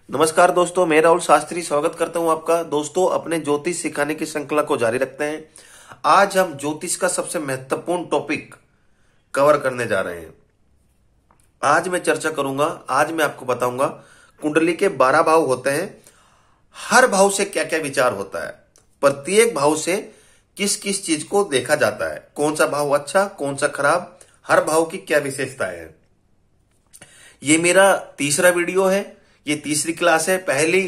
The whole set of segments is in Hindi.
नमस्कार दोस्तों, मैं राहुल शास्त्री स्वागत करता हूं आपका। दोस्तों, अपने ज्योतिष सिखाने की श्रृंखला को जारी रखते हैं। आज हम ज्योतिष का सबसे महत्वपूर्ण टॉपिक कवर करने जा रहे हैं। आज मैं चर्चा करूंगा, आज मैं आपको बताऊंगा कुंडली के 12 भाव होते हैं। हर भाव से क्या क्या विचार होता है, प्रत्येक भाव से किस किस चीज को देखा जाता है, कौन सा भाव अच्छा कौन सा खराब, हर भाव की क्या विशेषताएं है। ये मेरा तीसरा वीडियो है, ये तीसरी क्लास है। पहली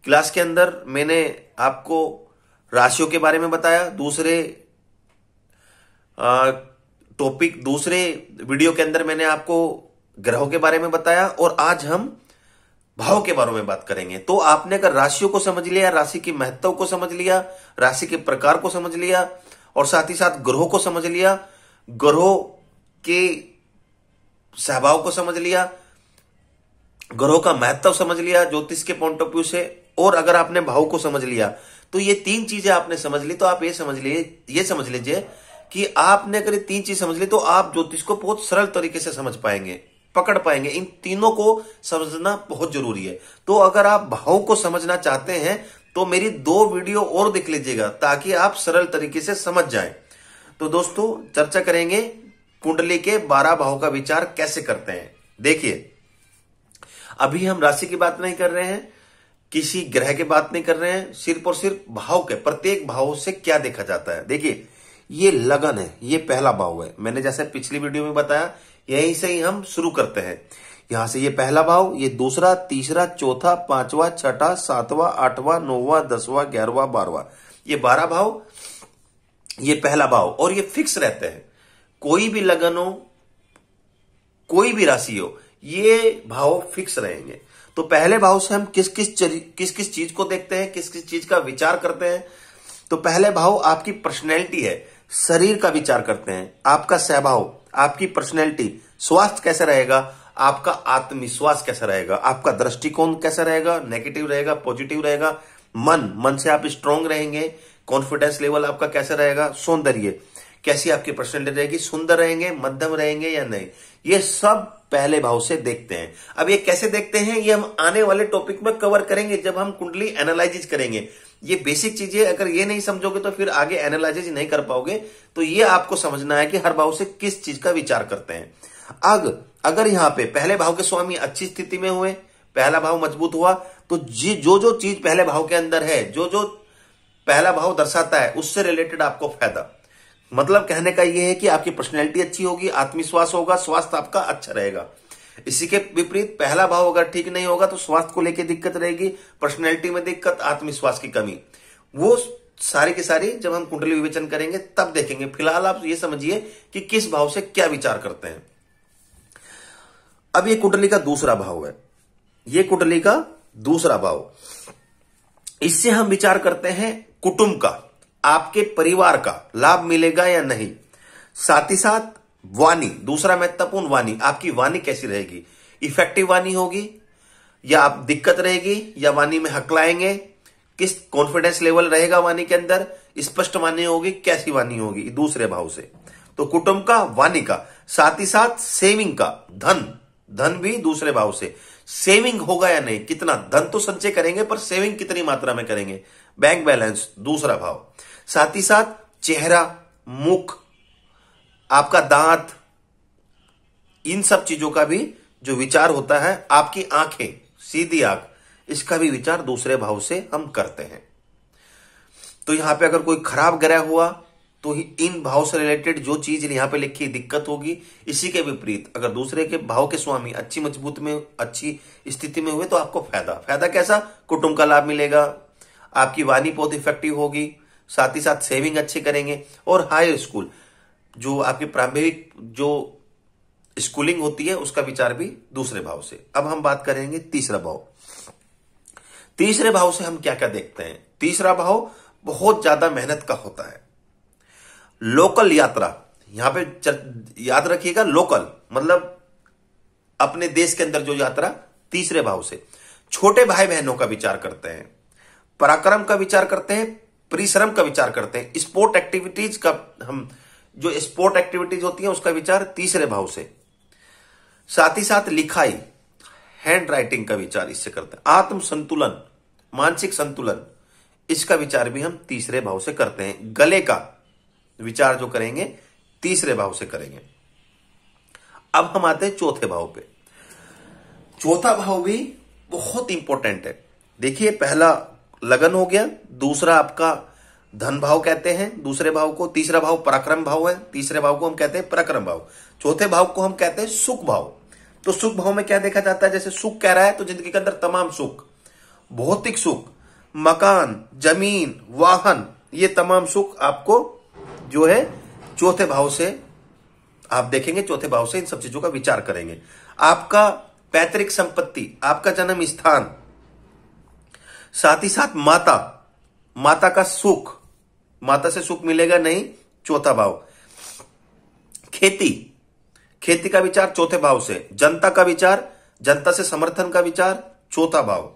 क्लास के अंदर मैंने आपको राशियों के बारे में बताया, दूसरे वीडियो के अंदर मैंने आपको ग्रहों के बारे में बताया, और आज हम भाव के बारे में बात करेंगे। तो आपने अगर राशियों को समझ लिया, राशि की महत्व को समझ लिया, राशि के प्रकार को समझ लिया, और साथ ही साथ ग्रहों को समझ लिया, ग्रहों के स्वभाव को समझ लिया, ग्रहों का महत्व समझ लिया ज्योतिष के पॉइंट ऑफ व्यू से, और अगर आपने भाव को समझ लिया, तो ये तीन चीजें आपने समझ ली, तो आप ये समझ लीजिए कि आपने अगर ये तीन चीज समझ ली तो आप ज्योतिष को बहुत सरल तरीके से समझ पाएंगे, पकड़ पाएंगे। इन तीनों को समझना बहुत जरूरी है। तो अगर आप भाव को समझना चाहते हैं तो मेरी 2 वीडियो और देख लीजिएगा, ताकि आप सरल तरीके से समझ जाएं। तो दोस्तों, चर्चा करेंगे कुंडली के 12 भाव का विचार कैसे करते हैं। देखिए, अभी हम राशि की बात नहीं कर रहे हैं, किसी ग्रह की बात नहीं कर रहे हैं, सिर्फ और सिर्फ भाव के, प्रत्येक भाव से क्या देखा जाता है। देखिए, ये लगन है, ये पहला भाव है। मैंने जैसे पिछली वीडियो में बताया, यहीं से ही हम शुरू करते हैं। यहां से ये पहला भाव, ये दूसरा, तीसरा, चौथा, पांचवा, छठा, सातवां, आठवां, 9वां, 10वां, 11वां, 12वां, ये 12 भाव, ये पहला भाव, और ये फिक्स रहते हैं। कोई भी लगन हो, कोई भी राशि हो, ये भाव फिक्स रहेंगे। तो पहले भाव से हम किस किस चीज को देखते हैं, किस किस चीज का विचार करते हैं। तो पहले भाव आपकी पर्सनैलिटी है, शरीर का विचार करते हैं, आपका स्वभाव, आपकी पर्सनैलिटी, स्वास्थ्य कैसा रहेगा, आपका आत्मविश्वास कैसा रहेगा, आपका दृष्टिकोण कैसा रहेगा, नेगेटिव रहेगा, पॉजिटिव रहेगा, मन से आप स्ट्रांग रहेंगे, कॉन्फिडेंस लेवल आपका कैसा रहेगा, सौंदर्य कैसी आपकी पर्सनैलिटी रहेगी, सुंदर रहेंगे, मध्यम रहेंगे या नहीं, ये सब पहले भाव से देखते हैं। अब ये कैसे देखते हैं, ये हम आने वाले टॉपिक में कवर करेंगे जब हम कुंडली एनालाइज करेंगे। ये बेसिक चीजें अगर ये नहीं समझोगे तो फिर आगे एनालाइज नहीं कर पाओगे। तो ये आपको समझना है कि हर भाव से किस चीज का विचार करते हैं। अगर यहां पे पहले भाव के स्वामी अच्छी स्थिति में हुए, पहला भाव मजबूत हुआ, तो जो चीज पहले भाव के अंदर है, जो पहला भाव दर्शाता है, उससे रिलेटेड आपको फायदा, मतलब कहने का यह है कि आपकी पर्सनैलिटी अच्छी होगी, आत्मविश्वास होगा, स्वास्थ्य आपका अच्छा रहेगा। इसी के विपरीत पहला भाव अगर ठीक नहीं होगा तो स्वास्थ्य को लेकर दिक्कत रहेगी, पर्सनैलिटी में दिक्कत, आत्मविश्वास की कमी। वो सारी की सारी जब हम कुंडली विवेचन करेंगे तब देखेंगे। फिलहाल आप ये समझिए कि किस भाव से क्या विचार करते हैं। अब ये कुंडली का दूसरा भाव है, ये कुंडली का दूसरा भाव, इससे हम विचार करते हैं कुटुंब का, आपके परिवार का लाभ मिलेगा या नहीं। साथ ही साथ वाणी, दूसरा महत्वपूर्ण वाणी, आपकी वाणी कैसी रहेगी, इफेक्टिव वाणी होगी या आप दिक्कत रहेगी, या वाणी में हकलाएंगे, किस कॉन्फिडेंस लेवल रहेगा वाणी के अंदर, स्पष्ट वाणी होगी, कैसी वाणी होगी, दूसरे भाव से। तो कुटुंब का, वाणी का, साथ ही साथ सेविंग का, धन भी दूसरे भाव से, सेविंग होगा या नहीं, कितना धन तो संचय करेंगे पर सेविंग कितनी मात्रा में करेंगे, बैंक बैलेंस, दूसरा भाव। साथ ही साथ चेहरा, मुख, आपका दांत, इन सब चीजों का भी जो विचार होता है, आपकी आंखें, सीधी आंख, इसका भी विचार दूसरे भाव से हम करते हैं। तो यहां पे अगर कोई खराब ग्रह हुआ तो इन भाव से रिलेटेड जो चीज यहां पे लिखी दिक्कत होगी। इसी के विपरीत अगर दूसरे के भाव के स्वामी अच्छी मजबूत में, अच्छी स्थिति में हुए तो आपको फायदा कैसा, कुटुंब का लाभ मिलेगा, आपकी वाणी बहुत इफेक्टिव होगी, साथ ही साथ सेविंग अच्छे करेंगे, और हायर स्कूल, जो आपकी प्रारंभिक जो स्कूलिंग होती है, उसका विचार भी दूसरे भाव से। अब हम बात करेंगे तीसरा भाव। तीसरे भाव से हम क्या क्या देखते हैं। तीसरा भाव बहुत ज्यादा मेहनत का होता है, लोकल यात्रा, यहां पे याद रखिएगा, लोकल मतलब अपने देश के अंदर जो यात्रा, तीसरे भाव से। छोटे भाई बहनों का विचार करते हैं, पराक्रम का विचार करते हैं, परिश्रम का विचार करते हैं, स्पोर्ट एक्टिविटीज का, हम जो स्पोर्ट एक्टिविटीज होती है उसका विचार तीसरे भाव से। साथ ही साथ लिखाई, हैंड राइटिंग का विचार इससे करते हैं। आत्म संतुलन, मानसिक संतुलन, इसका विचार भी हम तीसरे भाव से करते हैं। गले का विचार जो करेंगे तीसरे भाव से करेंगे। अब हम आते हैं चौथे भाव पे। चौथा भाव भी बहुत इंपॉर्टेंट है। देखिए, पहला लगन हो गया, दूसरा आपका धन भाव कहते हैं दूसरे भाव को, तीसरा भाव पराक्रम भाव है, तीसरे भाव को हम कहते हैं पराक्रम भाव, चौथे भाव को हम कहते हैं सुख भाव। तो सुख भाव में क्या देखा जाता है, जैसे सुख कह रहा है तो जिंदगी के अंदर तमाम सुख, भौतिक सुख, मकान, जमीन, वाहन, ये तमाम सुख आपको जो है चौथे भाव से आप देखेंगे, चौथे भाव से इन सब चीजों का विचार करेंगे। आपका पैतृक संपत्ति, आपका जन्म स्थान, साथ ही साथ माता, माता का सुख, माता से सुख मिलेगा नहीं, चौथा भाव। खेती, खेती का विचार चौथे भाव से। जनता का विचार, जनता से समर्थन का विचार, चौथा भाव।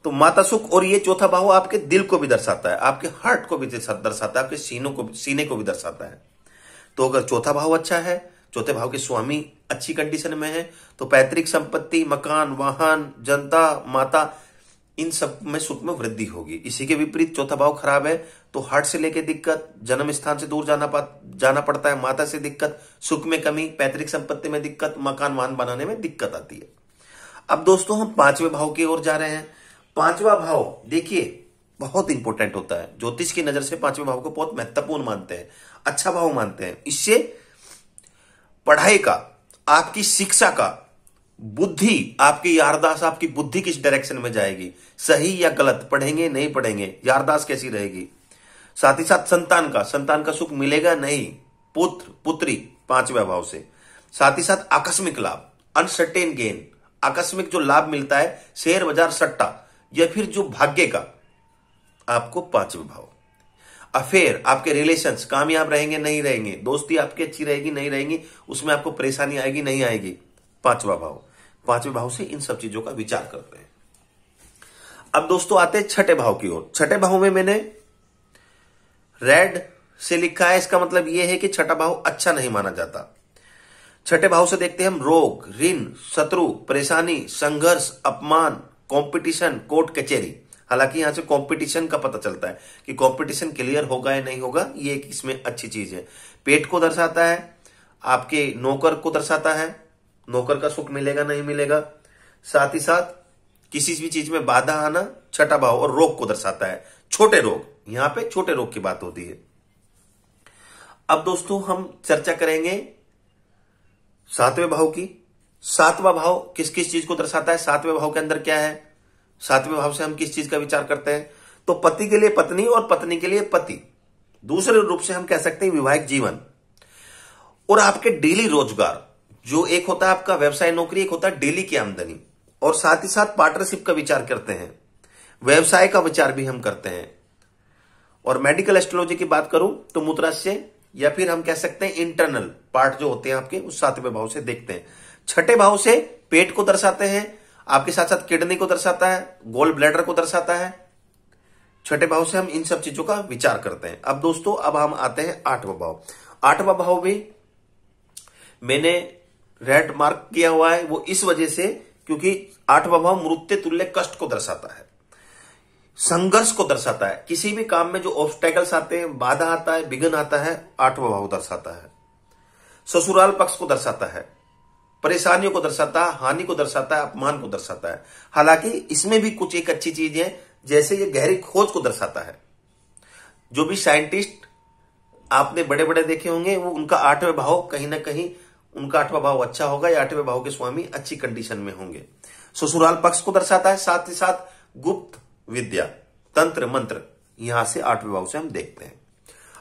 तो माता सुख, और ये चौथा भाव आपके दिल को भी दर्शाता है, आपके हार्ट को भी दर्शाता है, आपके सीने को भी दर्शाता है। तो अगर चौथा भाव अच्छा है, चौथे भाव के स्वामी अच्छी कंडीशन में है, तो पैतृक संपत्ति, मकान, वाहन, जनता, माता, इन सब में सुख में वृद्धि होगी। इसी के विपरीत चौथा भाव खराब है तो हार्ट से लेके दिक्कत, जन्म स्थान से दूर जाना पड़ता है, माता से दिक्कत, सुख में कमी, पैतृक संपत्ति में दिक्कत, मकान वाहन बनाने में दिक्कत आती है। अब दोस्तों हम पांचवें भाव की ओर जा रहे हैं। पांचवा भाव देखिए बहुत इंपॉर्टेंट होता है, ज्योतिष की नजर से पांचवें भाव को बहुत महत्वपूर्ण मानते हैं, अच्छा भाव मानते हैं। इससे पढ़ाई का, आपकी शिक्षा का, बुद्धि, आपकी यारदाश्त, आपकी बुद्धि किस डायरेक्शन में जाएगी, सही या गलत, पढ़ेंगे नहीं पढ़ेंगे, यारदाश्त कैसी रहेगी। साथ ही साथ संतान का सुख मिलेगा नहीं, पुत्र पुत्री, पांचवें भाव से। साथ ही साथ आकस्मिक लाभ, अनसर्टेन गेन, आकस्मिक जो लाभ मिलता है, शेयर बाजार, सट्टा, या फिर जो भाग्य का, आपको पांचवें भाव। अफेयर, आपके रिलेशंस कामयाब रहेंगे नहीं रहेंगे, दोस्ती आपकी अच्छी रहेगी नहीं रहेगी, उसमें आपको परेशानी आएगी नहीं आएगी, पांचवा भाव। पांचवें भाव से इन सब चीजों का विचार करते हैं। अब दोस्तों आते हैं छठे भाव की ओर। छठे भाव में मैंने रेड से लिखा है, इसका मतलब यह है कि छठा भाव अच्छा नहीं माना जाता। छठे भाव से देखते हैं हम रोग, ऋण, शत्रु, परेशानी, संघर्ष, अपमान, कंपटीशन, कोर्ट कचहरी। हालांकि यहां से कंपटीशन का पता चलता है कि कंपटीशन क्लियर होगा या नहीं होगा, ये एक इसमें अच्छी चीज है। पेट को दर्शाता है, आपके नौकर को दर्शाता है, नौकर का सुख मिलेगा नहीं मिलेगा। साथ ही साथ किसी भी चीज में बाधा आना, छठा भाव, और रोग को दर्शाता है, छोटे रोग, यहां पे छोटे रोग की बात होती है। अब दोस्तों हम चर्चा करेंगे सातवें भाव की। सातवां भाव किस किस चीज को दर्शाता है, सातवें भाव के अंदर क्या है, सातवें भाव से हम किस चीज का विचार करते हैं। तो पति के लिए पत्नी और पत्नी के लिए पति, दूसरे रूप से हम कह सकते हैं वैवाहिक जीवन, और आपके डेली रोजगार, जो एक होता है आपका व्यवसाय नौकरी, एक होता है डेली की आमदनी, और साथ ही साथ पार्टनरशिप का विचार करते हैं, व्यवसाय का विचार भी हम करते हैं। और मेडिकल एस्ट्रोलॉजी की बात करूं तो मूत्राशय, या फिर हम कह सकते हैं इंटरनल पार्ट जो होते हैं आपके, उस सातवें भाव से देखते हैं। छठे भाव से पेट को दर्शाते हैं, आपके साथ साथ किडनी को दर्शाता है, गोल ब्लैडर को दर्शाता है। छठे भाव से हम इन सब चीजों का विचार करते हैं। अब दोस्तों अब हम आते हैं आठवां भाव। आठवां भाव भी मैंने रेड मार्क किया हुआ है, वो इस वजह से क्योंकि आठवां भाव मृत्यु तुल्य कष्ट को दर्शाता है, संघर्ष को दर्शाता है। किसी भी काम में जो ऑब्स्टेकल्स आते हैं, बाधा आता है, विघ्न आता है, आठवां भाव दर्शाता है। ससुराल पक्ष को दर्शाता है, परेशानियों को दर्शाता है, हानि को दर्शाता है, अपमान को दर्शाता है। हालांकि इसमें भी कुछ एक अच्छी चीज है, जैसे ये गहरी खोज को दर्शाता है। जो भी साइंटिस्ट आपने बड़े बड़े देखे होंगे, वो उनका आठवें भाव कहीं ना कहीं, उनका आठवां भाव अच्छा होगा या आठवें भाव के स्वामी अच्छी कंडीशन में होंगे। ससुराल पक्ष को दर्शाता है, साथ ही साथ गुप्त विद्या, तंत्र मंत्र, यहां से आठवें भाव से हम देखते हैं।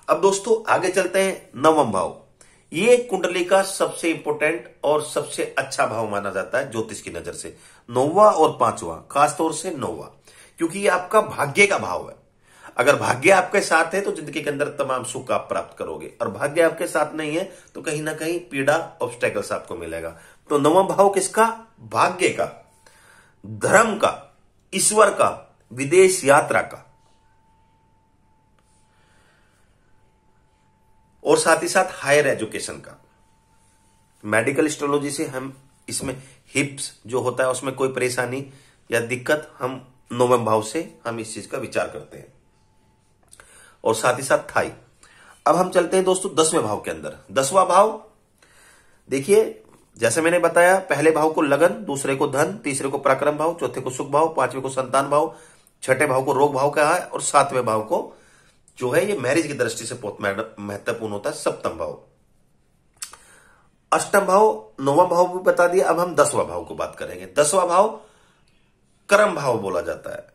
अब दोस्तों आगे चलते हैं नवम भाव। ये कुंडली का सबसे इंपॉर्टेंट और सबसे अच्छा भाव माना जाता है ज्योतिष की नजर से। नौवां और पांचवा, खासतौर से नौवां, क्योंकि ये आपका भाग्य का भाव है। अगर भाग्य आपके साथ है तो जिंदगी के अंदर तमाम सुख आप प्राप्त करोगे, और भाग्य आपके साथ नहीं है तो कहीं ना कहीं पीड़ा, ऑब्स्टेकल्स आपको मिलेगा। तो नवम भाव किसका, भाग्य का, धर्म का, ईश्वर का, विदेश यात्रा का, और साथ ही साथ हायर एजुकेशन का। मेडिकल एस्ट्रोलॉजी से हम इसमें हिप्स जो होता है उसमें कोई परेशानी या दिक्कत, हम 9वें भाव से हम इस चीज का विचार करते हैं। और साथ ही साथ थाई। अब हम चलते हैं दोस्तों 10वें भाव के अंदर। 10वां भाव देखिए, जैसे मैंने बताया, पहले भाव को लगन, दूसरे को धन, तीसरे को पराक्रम भाव, चौथे को सुख भाव, पांचवें को संतान भाव, छठे भाव को रोग भाव कहा है, और सातवें भाव को जो है ये मैरिज की दृष्टि से बहुत महत्वपूर्ण होता है, सप्तम भाव। अष्टम भाव, 9वां भाव भी बता दिया। अब हम 10वां भाव को बात करेंगे। 10वां भाव कर्म भाव बोला जाता है।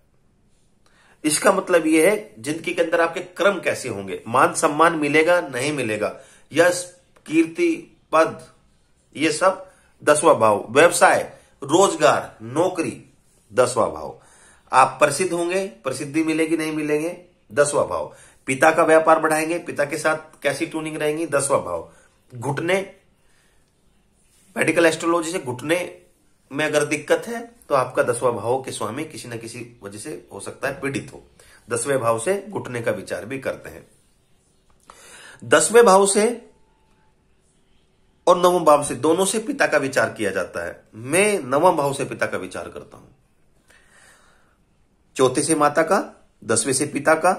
इसका मतलब यह है जिंदगी के अंदर आपके कर्म कैसे होंगे, मान सम्मान मिलेगा नहीं मिलेगा, यश कीर्ति पद, ये सब 10वां भाव। व्यवसाय, रोजगार, नौकरी, 10वां भाव। आप प्रसिद्ध होंगे, प्रसिद्धि मिलेगी नहीं मिलेंगे, 10वां भाव। पिता का व्यापार बढ़ाएंगे, पिता के साथ कैसी ट्यूनिंग रहेंगी, 10वां भाव। घुटने, मेडिकल एस्ट्रोलॉजी से घुटने में अगर दिक्कत है तो आपका 10वां भाव के स्वामी किसी न किसी वजह से हो सकता है पीड़ित हो। 10वें भाव से घुटने का विचार भी करते हैं। 10वें भाव से और 9वें भाव से, दोनों से पिता का विचार किया जाता है। मैं 9वें भाव से पिता का विचार करता हूं। चौथे से माता का, 10वें से पिता का,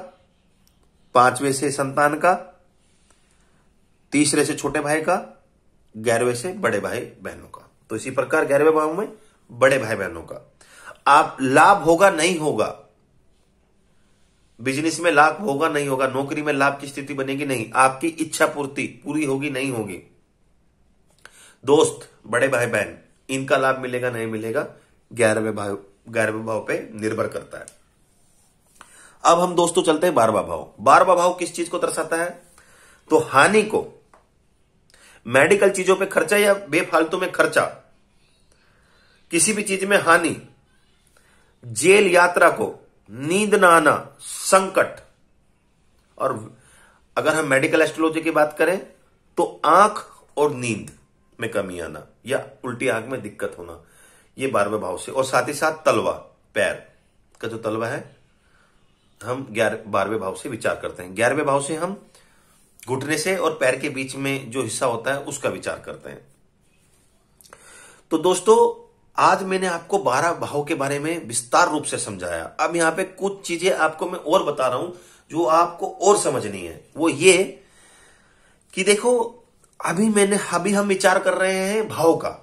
5वें से संतान का, तीसरे से छोटे भाई का, 11वें से बड़े भाई बहनों का। तो इसी प्रकार 11वें भाव में बड़े भाई बहनों का। आप लाभ होगा नहीं होगा, बिजनेस में लाभ होगा नहीं होगा, नौकरी में लाभ की स्थिति बनेगी नहीं, आपकी इच्छा पूर्ति पूरी होगी नहीं होगी, दोस्त, बड़े भाई बहन, इनका लाभ मिलेगा नहीं मिलेगा, 11वें भाव पे निर्भर करता है। अब हम दोस्तों चलते हैं 12वां भाव। 12वां भाव किस चीज को दर्शाता है? तो हानि को, मेडिकल चीजों पे खर्चा या बेफालतू में खर्चा, किसी भी चीज में हानि, जेल यात्रा को, नींद ना आना, संकट। और अगर हम मेडिकल एस्ट्रोलॉजी की बात करें तो आंख और नींद में कमी आना या उल्टी आंख में दिक्कत होना, ये 12वें भाव से। और साथ ही साथ तलवा, पैर का जो तलवा है, हम 12वें भाव से विचार करते हैं। 11वें भाव से हम घुटने से और पैर के बीच में जो हिस्सा होता है उसका विचार करते हैं। तो दोस्तों आज मैंने आपको 12 भाव के बारे में विस्तार रूप से समझाया। अब यहां पे कुछ चीजें आपको मैं और बता रहा हूं जो आपको और समझनी है। वो ये कि देखो, अभी हम विचार कर रहे हैं भाव का,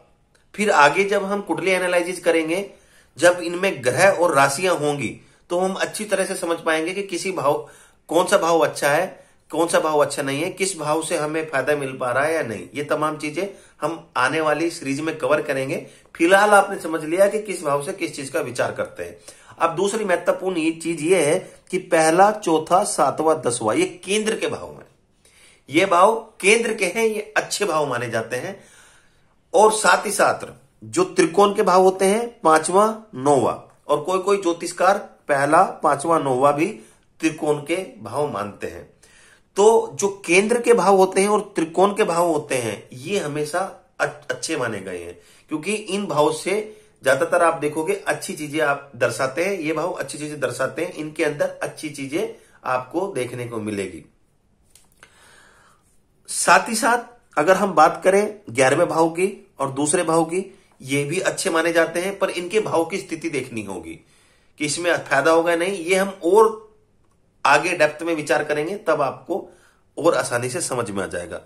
फिर आगे जब हम कुंडली एनालिसिस करेंगे, जब इनमें ग्रह और राशियां होंगी, तो हम अच्छी तरह से समझ पाएंगे कि किसी भाव, कौन सा भाव अच्छा है, कौन सा भाव अच्छा नहीं है, किस भाव से हमें फायदा मिल पा रहा है या नहीं। ये तमाम चीजें हम आने वाली सीरीज में कवर करेंगे। फिलहाल आपने समझ लिया कि किस भाव से किस चीज का विचार करते हैं। अब दूसरी महत्वपूर्ण चीज ये है कि पहला, चौथा, 7वां, 10वां, ये केंद्र के भाव हैं। ये भाव केंद्र के हैं, ये अच्छे भाव माने जाते हैं। और साथ ही साथ जो त्रिकोण के भाव होते हैं, 5वां, 9वां, और कोई कोई ज्योतिषकार पहला, 5वां, 9वां भी त्रिकोण के भाव मानते हैं। तो जो केंद्र के भाव होते हैं और त्रिकोण के भाव होते हैं, ये हमेशा अच्छे माने गए हैं, क्योंकि इन भाव से ज्यादातर आप देखोगे अच्छी चीजें आप दर्शाते हैं। ये भाव अच्छी चीजें दर्शाते हैं, इनके अंदर अच्छी चीजें आपको देखने को मिलेगी। साथ ही साथ अगर हम बात करें 11वें भाव की और दूसरे भाव की, ये भी अच्छे माने जाते हैं, पर इनके भाव की स्थिति देखनी होगी कि इसमें फायदा होगा नहीं। ये हम और आगे डेप्थ में विचार करेंगे, तब आपको और आसानी से समझ में आ जाएगा।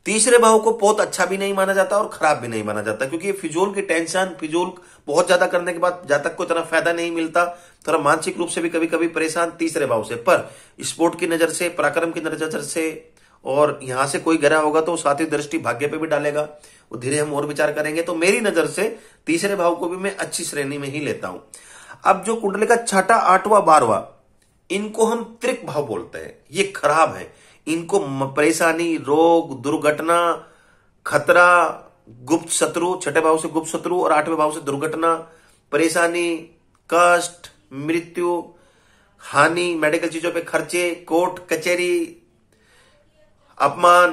तीसरे भाव को बहुत अच्छा भी नहीं माना जाता और खराब भी नहीं माना जाता, क्योंकि फिजूल की टेंशन, फिजूल बहुत ज्यादा करने के बाद जातक को इतना फायदा नहीं मिलता, थोड़ा मानसिक रूप से भी कभी कभी परेशान तीसरे भाव से। पर स्पोर्ट की नजर से, पराक्रम की नजर से, और यहां से कोई ग्रह होगा तो साथ ही दृष्टि भाग्य पे भी डालेगा, वो धीरे हम और विचार करेंगे। तो मेरी नजर से तीसरे भाव को भी मैं अच्छी श्रेणी में ही लेता हूं। अब जो कुंडली का 6ठा, 8वां, 12वां, इनको हम त्रिक भाव बोलते हैं। ये खराब है, इनको परेशानी, रोग, दुर्घटना, खतरा, गुप्त शत्रु, 6ठे भाव से गुप्त शत्रु और 8वें भाव से दुर्घटना, परेशानी, कष्ट, मृत्यु, हानि, मेडिकल चीजों पे खर्चे, कोर्ट कचहरी, अपमान,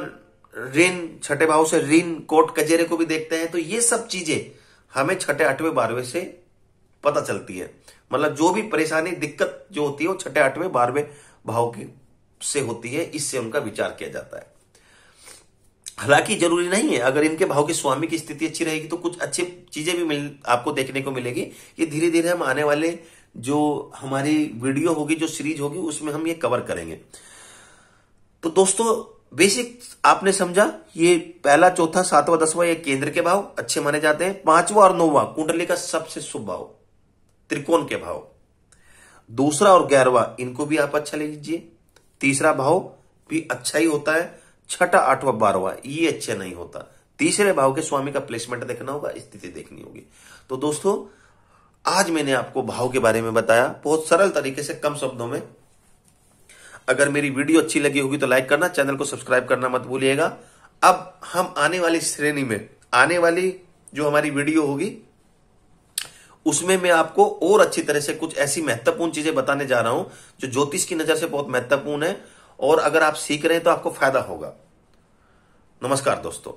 ऋण, 6ठे भाव से ऋण, कोर्ट कचहरी को भी देखते हैं। तो ये सब चीजें हमें 6ठे, 8वें, 12वें से पता चलती है। मतलब जो भी परेशानी, दिक्कत जो होती है वो 6ठे, 8वें, 12वें भाव की से होती है, इससे उनका विचार किया जाता है। हालांकि जरूरी नहीं है, अगर इनके भाव के स्वामी की स्थिति अच्छी रहेगी तो कुछ अच्छी चीजें भी आपको देखने को मिलेगी। ये धीरे धीरे हम आने वाले जो हमारी वीडियो होगी, जो सीरीज होगी, उसमें हम ये कवर करेंगे। तो दोस्तों बेसिक आपने समझा, ये पहला, चौथा, सातवां, दसवां ये केंद्र के भाव अच्छे माने जाते हैं। पांचवा और नौवां कुंडली का सबसे शुभ भाव, त्रिकोण के भाव। दूसरा और 11वां इनको भी आप अच्छा ले लीजिए। तीसरा भाव भी अच्छा ही होता है। छठा, 8वां, 12वां ये अच्छा नहीं होता। तीसरे भाव के स्वामी का प्लेसमेंट देखना होगा, स्थिति देखनी होगी। तो दोस्तों आज मैंने आपको भाव के बारे में बताया बहुत सरल तरीके से, कम शब्दों में। अगर मेरी वीडियो अच्छी लगी होगी तो लाइक करना, चैनल को सब्सक्राइब करना मत भूलिएगा। अब हम आने वाली श्रेणी में, आने वाली जो हमारी वीडियो होगी उसमें मैं आपको और अच्छी तरह से कुछ ऐसी महत्वपूर्ण चीजें बताने जा रहा हूं जो ज्योतिष की नजर से बहुत महत्वपूर्ण है, और अगर आप सीख रहे हैं तो आपको फायदा होगा। नमस्कार दोस्तों।